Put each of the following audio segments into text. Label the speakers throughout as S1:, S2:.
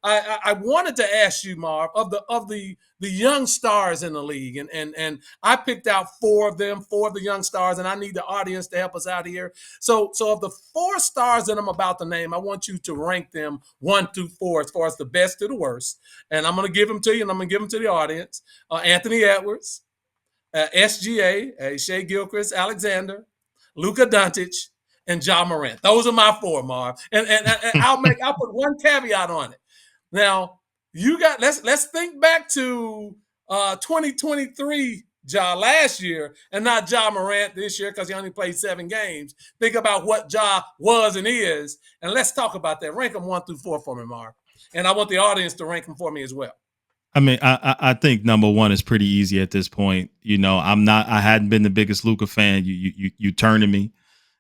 S1: I wanted to ask you, Marv, of the young stars in the league, and I picked out four of the young stars, and I need the audience to help us out here. So of the four stars that I'm about to name, I want you to rank them 1 through 4 as far as the best to the worst, and I'm going to give them to you, and I'm going to give them to the audience. Anthony Edwards, SGA, Shai Gilgeous-Alexander, Luka Doncic, and Ja Morant. Those are my four, Marv. And I'll put one caveat on it. Now, let's think back to 2023 Ja last year and not Ja Morant this year because he only played 7 games. Think about what Ja was and is, and let's talk about that. Rank them 1 through 4 for me, Marv. And I want the audience to rank them for me as well.
S2: I mean, I think number one is pretty easy at this point. I hadn't been the biggest Luka fan. You turned to me,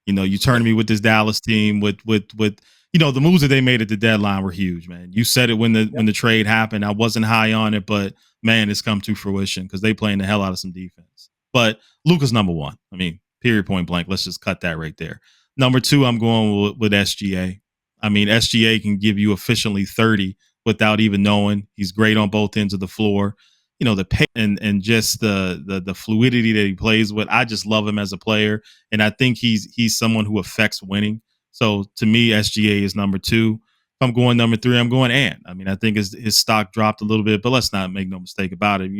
S2: you turned to me with this Dallas team with the moves that they made at the deadline were huge, man. You said it when the trade happened. I wasn't high on it, but man, it's come to fruition because they playing the hell out of some defense. But Luka's number one. I mean, period, point blank. Let's just cut that right there. Number 2, I'm going with SGA. I mean, SGA can give you efficiently 30 without even knowing. He's great on both ends of the floor. The pace and just the fluidity that he plays with. I just love him as a player, and I think he's someone who affects winning. So to me, SGA is number 2. If I'm going number 3, I'm going Ant. I mean, I think his stock dropped a little bit, but let's not make no mistake about it.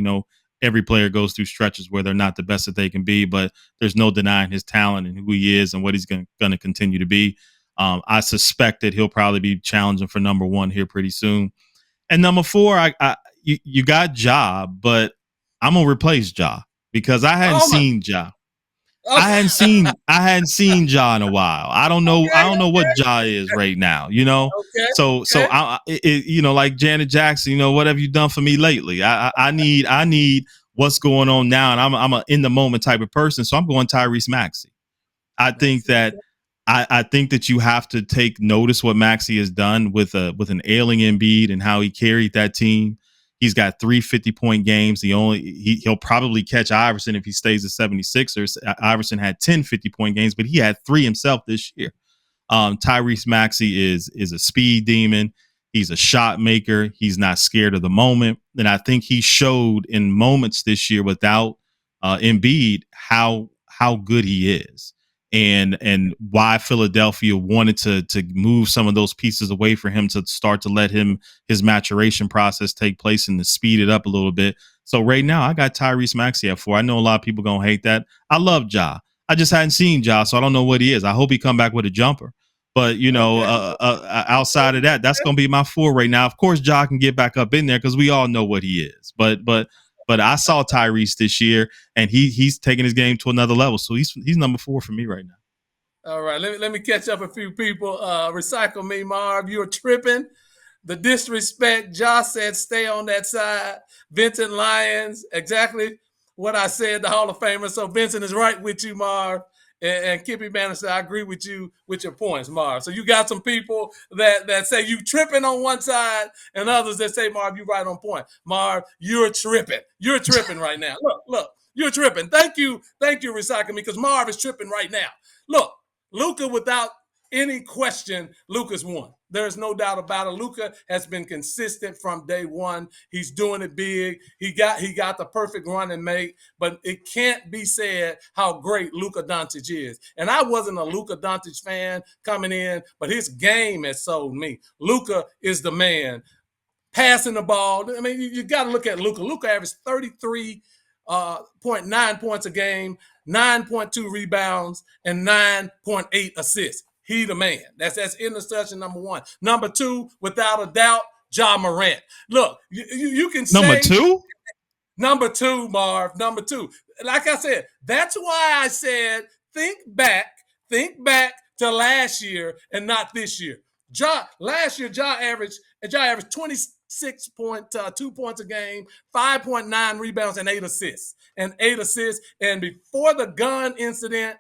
S2: Every player goes through stretches where they're not the best that they can be, but there's no denying his talent and who he is and what he's going to continue to be. I suspect that he'll probably be challenging for number 1 here pretty soon. And number 4, you got Ja, but I'm gonna replace Ja because I hadn't seen Ja. Okay. I hadn't seen Ja in a while. I don't know what Ja is right now. So like Janet Jackson. What have you done for me lately? I need what's going on now, and I'm a in the moment type of person. So I'm going Tyrese Maxey. I think that you have to take notice what Maxey has done with an ailing Embiid and how he carried that team. He's got 3 50-point games. He'll probably catch Iverson if he stays at 76ers. Iverson had 10 50-point games, but he had 3 himself this year. Tyrese Maxey is a speed demon. He's a shot maker. He's not scared of the moment. And I think he showed in moments this year without Embiid how good he is. And why Philadelphia wanted to move some of those pieces away for him to start to let his maturation process take place and to speed it up a little bit. So right now I got Tyrese Maxey at 4. I know a lot of people gonna hate that. I love Ja. I just hadn't seen Ja, so I don't know what he is. I hope he come back with a jumper. But outside of that, that's gonna be my 4 right now. Of course, Ja can get back up in there because we all know what he is. But I saw Tyrese this year, and he's taking his game to another level. So he's number 4 for me right now.
S1: All right, let me catch up a few people. Recycle me, Marv. You're tripping. The disrespect. Ja said, stay on that side. Vincent Lyons, exactly what I said, the Hall of Famer. So Vincent is right with you, Marv. And Kippy Bannister, I agree with you with your points, Marv. So you got some people that say you tripping on one side and others that say, Marv, you right on point. Marv, you're tripping. You're tripping right now. Look, you're tripping. Thank you, Recycle Me, because Marv is tripping right now. Look, Luka, without any question, Luka's won. There's no doubt about it. Luka has been consistent from day one. He's doing it big. He got the perfect run and make, but it can't be said how great Luka Doncic is. And I wasn't a Luka Doncic fan coming in, but his game has sold me. Luka is the man. Passing the ball. I mean, you got to look at Luka. Luka averaged 33.9 points a game, 9.2 rebounds, and 9.8 assists. He the man. That's interception number 1. Number 2, without a doubt, Ja Morant. Look, you can say
S2: number 2?
S1: Number 2, Marv. Number 2. Like I said, that's why I said think back to last year and not this year. Last year, Ja averaged 26.2 points a game, 5.9 rebounds, and 8 assists. And before the gun incident,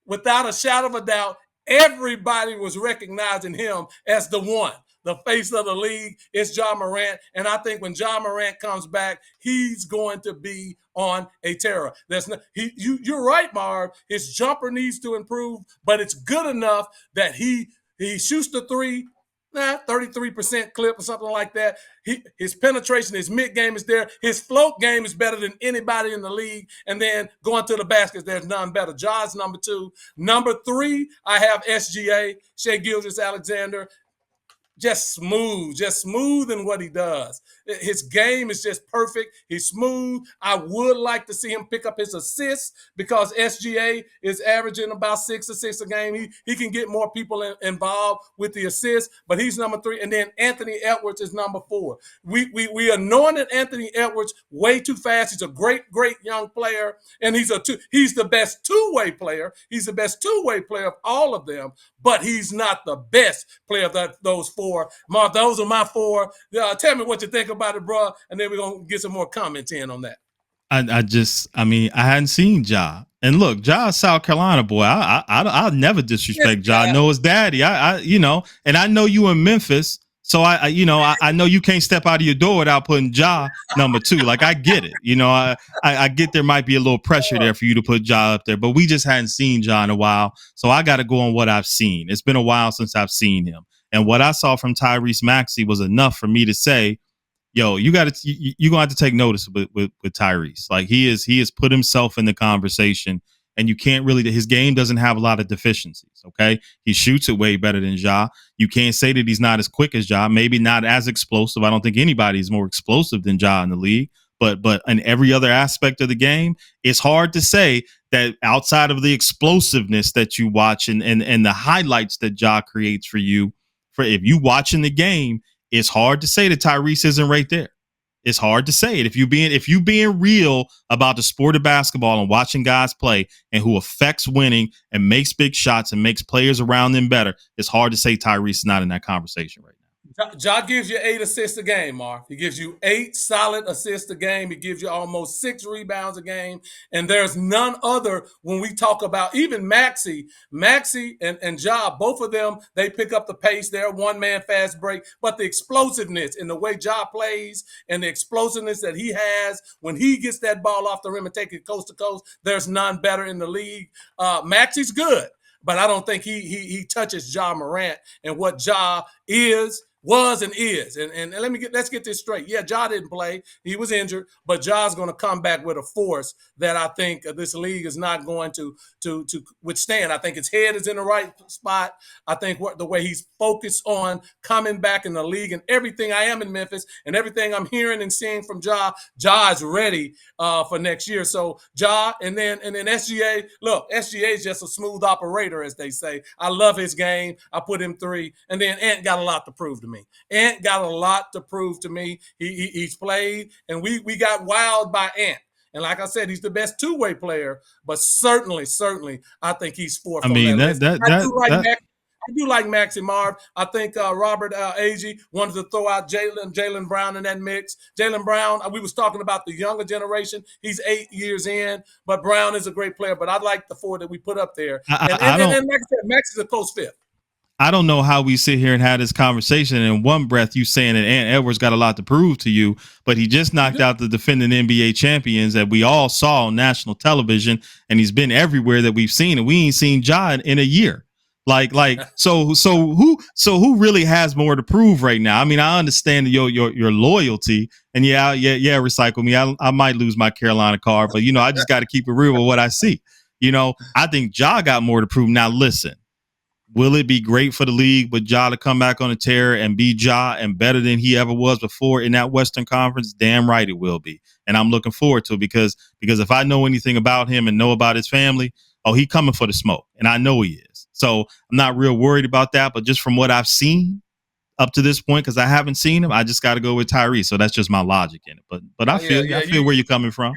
S1: without a shadow of a doubt, everybody was recognizing him as the one. The face of the league is Ja Morant. And I think when Ja Morant comes back, he's going to be on a tear. You're right, Marv. His jumper needs to improve, but it's good enough that he shoots the 3 33% clip or something like that. His penetration, his mid game is there. His float game is better than anybody in the league. And then going to the baskets, there's none better. Ja's number 2. Number 3, I have SGA, Shai Gilgeous-Alexander. Just smooth in what he does. His game is just perfect. He's smooth. I would like to see him pick up his assists because SGA is averaging about 6 assists a game. He can get more people involved with the assists, but he's number 3. And then Anthony Edwards is number 4. We anointed Anthony Edwards way too fast. He's a great young player, and he's the best two-way player. He's the best two-way player of all of them, but he's not the best player of those 4. Mark, those are my 4. Tell me what you think about it, bro, and then we're going to get some more comments in on that.
S2: I hadn't seen Ja. And look, Ja's South Carolina boy. I'll never disrespect Ja. I know his daddy. And I know you in Memphis. So I know you can't step out of your door without putting Ja number 2. Like, I get it. I get there might be a little pressure there for you to put Ja up there, but we just hadn't seen Ja in a while. So I got to go on what I've seen. It's been a while since I've seen him. And what I saw from Tyrese Maxey was enough for me to say, yo, you're going to have to take notice with Tyrese. Like, he has put himself in the conversation, and you can't really, his game doesn't have a lot of deficiencies. Okay. He shoots it way better than Ja. You can't say that he's not as quick as Ja, maybe not as explosive. I don't think anybody is more explosive than Ja in the league, but in every other aspect of the game, it's hard to say that outside of the explosiveness that you watch and the highlights that Ja creates for you, if you watching the game, it's hard to say that Tyrese isn't right there. It's hard to say it. If you being real about the sport of basketball and watching guys play and who affects winning and makes big shots and makes players around them better, it's hard to say Tyrese is not in that conversation right now.
S1: Ja gives you 8 assists a game, Mark. He gives you 8 solid assists a game. He gives you almost 6 rebounds a game. And there's none other when we talk about even Maxey and Ja, both of them, they pick up the pace. They're one-man fast break. But the explosiveness in the way Ja plays and the explosiveness that he has when he gets that ball off the rim and take it coast to coast, there's none better in the league. Maxey's good, but I don't think he touches Ja Morant and what Ja was and is. And let's get this straight. Yeah, Ja didn't play. He was injured, but Ja's going to come back with a force that I think this league is not going to withstand. I think his head is in the right spot. I think the way he's focused on coming back in the league and everything. I am in Memphis and everything I'm hearing and seeing from Ja is ready for next year. So Ja and then SGA. Look, SGA is just a smooth operator, as they say. I love his game. I put him 3. And then Ant got a lot to prove to me. Ant got a lot to prove to me. He's played, and we got wowed by Ant. And like I said, he's the best two-way player, but certainly, I think he's 4th on that list. I do like Maxey, Marv. I think Robert Agee wanted to throw out Jaylen Brown in that mix. Jaylen Brown, we was talking about the younger generation. He's 8 years in, but Brown is a great player. But I like the 4 that we put up there. And like I said, Maxey's a close 5th.
S2: I don't know how we sit here and have this conversation. And in one breath, you saying that Ant Edwards got a lot to prove to you, but he just knocked out the defending NBA champions that we all saw on national television, and he's been everywhere that we've seen, and we ain't seen Ja in a year. So who really has more to prove right now? I mean, I understand your loyalty, and yeah, recycle me. I might lose my Carolina card, but I just got to keep it real with what I see. I think Ja got more to prove. Now, listen. Will it be great for the league with Ja to come back on a tear and be Ja and better than he ever was before in that Western Conference? Damn right it will be. And I'm looking forward to it because if I know anything about him and know about his family, he coming for the smoke. And I know he is. So I'm not real worried about that. But just from what I've seen up to this point, because I haven't seen him, I just got to go with Tyrese. So that's just my logic in it. But I feel where you're coming from.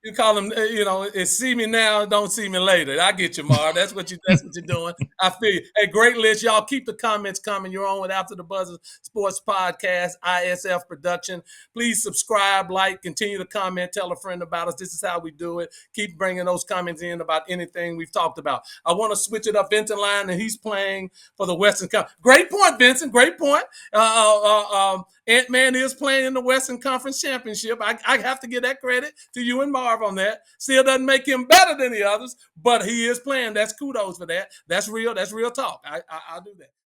S1: You call them, it's see me now, don't see me later. I get you, Marv. That's what you're doing. I feel you. Hey, great list. Y'all keep the comments coming. You're on with After the Buzzer Sports Podcast, ISF Production. Please subscribe, like, continue to comment, tell a friend about us. This is how we do it. Keep bringing those comments in about anything we've talked about. I want to switch it up. Vincent Line, and he's playing for the Western Conference. Great point, Vincent. Great point. Ant-Man is playing in the Western Conference Championship. I have to give that credit to you and Marv on that. Still doesn't make him better than the others, but he is playing. That's kudos for that. That's real. That's real talk. I'll do that.